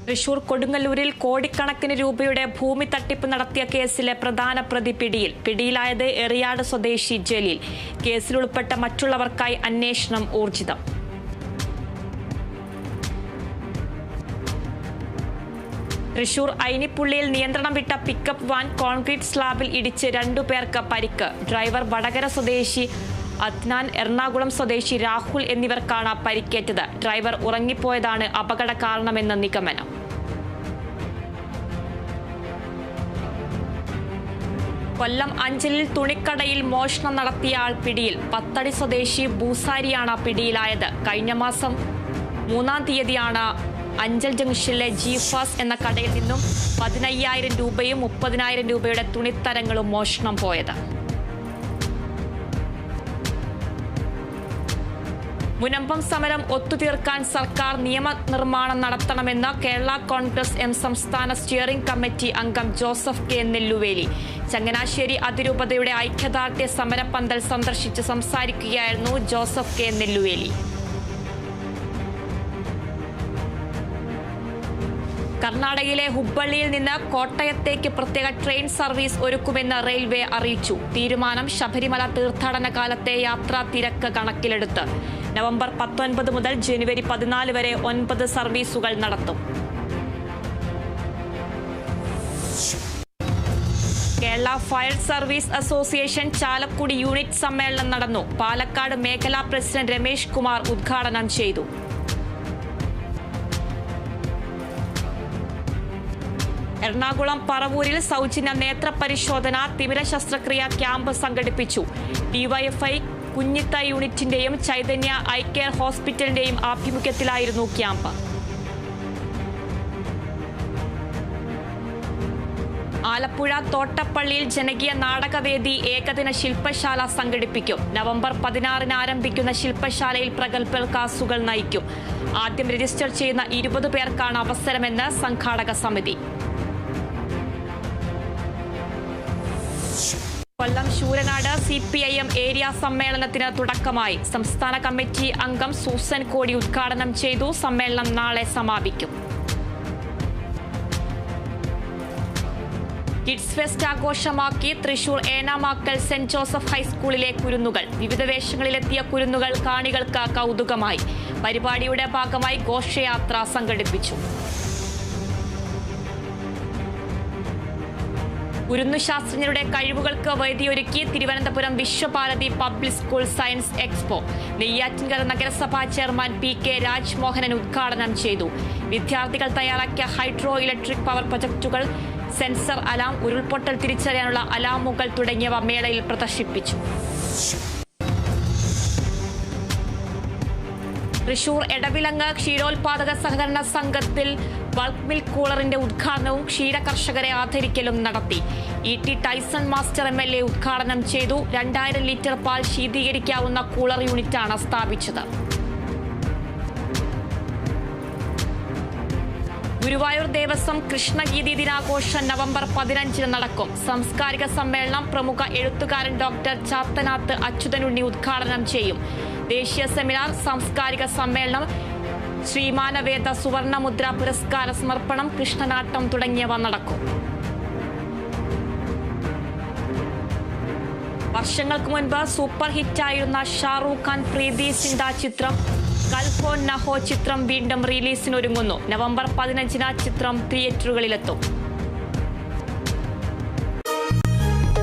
തൃശൂർ കൊടുങ്ങല്ലൂരിൽ കോടിക്കണക്കിന് രൂപയുടെ ഭൂമി തട്ടിപ്പ് നടത്തിയ കേസിലെ പ്രധാന പ്രതി പിടിയിലായത് എറിയാട് സ്വദേശി ജലീൽ. കേസിൽ ഉൾപ്പെട്ട മറ്റുള്ളവർക്കായി അന്വേഷണം ഊർജിതം. തൃശൂർ ഐനിപ്പുള്ളിയിൽ നിയന്ത്രണം വിട്ട പിക്കപ്പ് വാൻ കോൺക്രീറ്റ് സ്ലാബിൽ ഇടിച്ച് 2 പേർക്ക് പരിക്ക്. ഡ്രൈവർ വടകര സ്വദേശി അദ്നാൻ, എറണാകുളം സ്വദേശി രാഹുൽ എന്നിവർക്കാണ് പരിക്കേറ്റത്. ഡ്രൈവർ ഉറങ്ങിപ്പോയതാണ് അപകട കാരണമെന്ന് നിഗമനം. കൊല്ലം അഞ്ചലിൽ തുണിക്കടയിൽ മോഷണം നടത്തിയ ആൾ പിടിയിൽ. പത്തടി സ്വദേശി ബൂസാരിയാണ് പിടിയിലായത്. കഴിഞ്ഞ മാസം 3-ാം തീയതിയാണ് അഞ്ചൽ ജംഗ്ഷനിലെ ജീഫാസ് എന്ന കടയിൽ നിന്നും 15,000 രൂപയും 30,000 രൂപയുടെ തുണിത്തരങ്ങളും മോഷണം പോയത്. മുനമ്പം സമരം ഒത്തുതീർക്കാൻ സർക്കാർ നിയമനിർമ്മാണം നടത്തണമെന്ന് കേരള കോൺഗ്രസ് എം സംസ്ഥാന സ്റ്റിയറിംഗ് കമ്മിറ്റി അംഗം ജോസഫ് കെ നെല്ലുവേലി. ചങ്ങനാശ്ശേരി അതിരൂപതയുടെ ഐക്യദാർഢ്യ സമരപ്പന്തൽ സന്ദർശിച്ച് സംസാരിക്കുകയായിരുന്നു ജോസഫ് കെ നെല്ലുവേലി. കർണാടകയിലെ ഹുബ്ബള്ളിയിൽ നിന്ന് കോട്ടയത്തേക്ക് പ്രത്യേക ട്രെയിൻ സർവീസ് ഒരുക്കുമെന്ന് റെയിൽവേ അറിയിച്ചു. തീരുമാനം ശബരിമല തീർത്ഥാടന കാലത്തെ യാത്രാ തിരക്ക് കണക്കിലെടുത്ത് നവംബർ 19 മുതൽ ജനുവരി 14 വരെ 9 സർവീസുകൾ നടത്തും. Kerala fire service association Chalakudy unit സമ്മേളനം നടന്നു. പാലക്കാട് മേഖലാ പ്രസിഡന്റ് രമേശ് കുമാർ ഉദ്ഘാടനം ചെയ്തു. എറണാകുളം പറവൂരിൽ സൗജന്യ നേത്രപരിശോധന തിമിര ശസ്ത്രക്രിയ ക്യാമ്പ് സംഘടിപ്പിച്ചു. ഡിവൈഎഫ്ഐ കുഞ്ഞിത്ത യൂണിറ്റിന്റെയും ചൈതന്യ ഐ കെയർ ഹോസ്പിറ്റലിന്റെയും ആഭിമുഖ്യത്തിലായിരുന്നു ക്യാമ്പ്. ആലപ്പുഴ തോട്ടപ്പള്ളിയിൽ ജനകീയ നാടകവേദി ഏകദിന ശില്പശാല സംഘടിപ്പിക്കും. നവംബർ 16-ന് ആരംഭിക്കുന്ന ശില്പശാലയിൽ പ്രഗത്ഭർ ക്ലാസുകൾ നയിക്കും. ആദ്യം രജിസ്റ്റർ ചെയ്യുന്ന 20 പേർക്കാണ് അവസരമെന്ന് സംഘാടക സമിതി. കൊല്ലം ശൂരനാട് CPIM ഏരിയ സമ്മേളനത്തിന് തുടക്കമായി. സംസ്ഥാന കമ്മിറ്റി അംഗം സൂസൻ കോടി ഉദ്ഘാടനം ചെയ്തു. സമ്മേളനം നാളെ സമാപിക്കും. കിഡ്സ് ഫെസ്റ്റ് ആഘോഷമാക്കി തൃശൂർ ഏനാമാക്കൽ സെന്റ് ജോസഫ് ഹൈസ്കൂളിലെ കുരുന്നുകൾ. വിവിധ വേഷങ്ങളിലെത്തിയ കുരുന്നുകൾ കാണികൾക്ക് കൗതുകമായി. പരിപാടിയുടെ ഭാഗമായി ഘോഷയാത്ര സംഘടിപ്പിച്ചു. കുരുന്നു ശാസ്ത്രജ്ഞരുടെ കഴിവുകൾക്ക് വേദിയൊരുക്കി Thiruvananthapuram Vishwabharathi public school science expo. Neyyattinkara നഗരസഭാ ചെയർമാൻ PK രാജ്മോഹനൻ ഉദ്ഘാടനം ചെയ്തു. വിദ്യാർത്ഥികൾ തയ്യാറാക്കിയ ഹൈഡ്രോ ഇലക്ട്രിക് പവർ പ്രൊജക്ടുകൾ, സെൻസർ അലാം, ഉരുൾപൊട്ടൽ തിരിച്ചറിയാനുള്ള അലാമുകൾ തുടങ്ങിയവ മേളയിൽ പ്രദർശിപ്പിച്ചു. തൃശൂർ എടവിലങ്ങ് ക്ഷീരോത്പാദക സഹകരണ സംഘത്തിൽ ബൾക്ക് മിൽക്ക് കൂളറിന്റെ ഉദ്ഘാടനവും ക്ഷീര കർഷകരെ ആദരിക്കലും നടത്തി. ET ടൈസൺ മാസ്റ്റർ MLA ഉദ്ഘാടനം ചെയ്തു. 2000 ലിറ്റർ പാൽ ശീതീകരിക്കാവുന്ന കൂളർ യൂണിറ്റാണ് സ്ഥാപിച്ചത്. ഗുരുവായൂർ ദേവസ്വം കൃഷ്ണഗീതി ദിനാഘോഷം നവംബർ 15-ന് നടക്കും. സാംസ്കാരിക സമ്മേളനം പ്രമുഖ എഴുത്തുകാരൻ ഡോക്ടർ ചാത്തനാത്ത് അച്യുതനുണ്ണി ഉദ്ഘാടനം ചെയ്യും. ദേശീയ സെമിനാർ, സാംസ്കാരിക സമ്മേളനം, ശ്രീമാനവേദ സുവർണമുദ്ര പുരസ്കാര സമർപ്പണം, കൃഷ്ണനാട്ടം തുടങ്ങിയവ നടക്കും. വർഷങ്ങൾക്ക് മുൻപ് സൂപ്പർ ഹിറ്റായിരുന്ന ഷാറൂഖ് ഖാൻ പ്രീതി സിന്ത ചിത്രം കൽ ഹോ ന ഹോ ചിത്രം വീണ്ടും റിലീസിനൊരുങ്ങുന്നു. നവംബർ 15-ന് ചിത്രം തിയേറ്ററുകളിലെത്തും.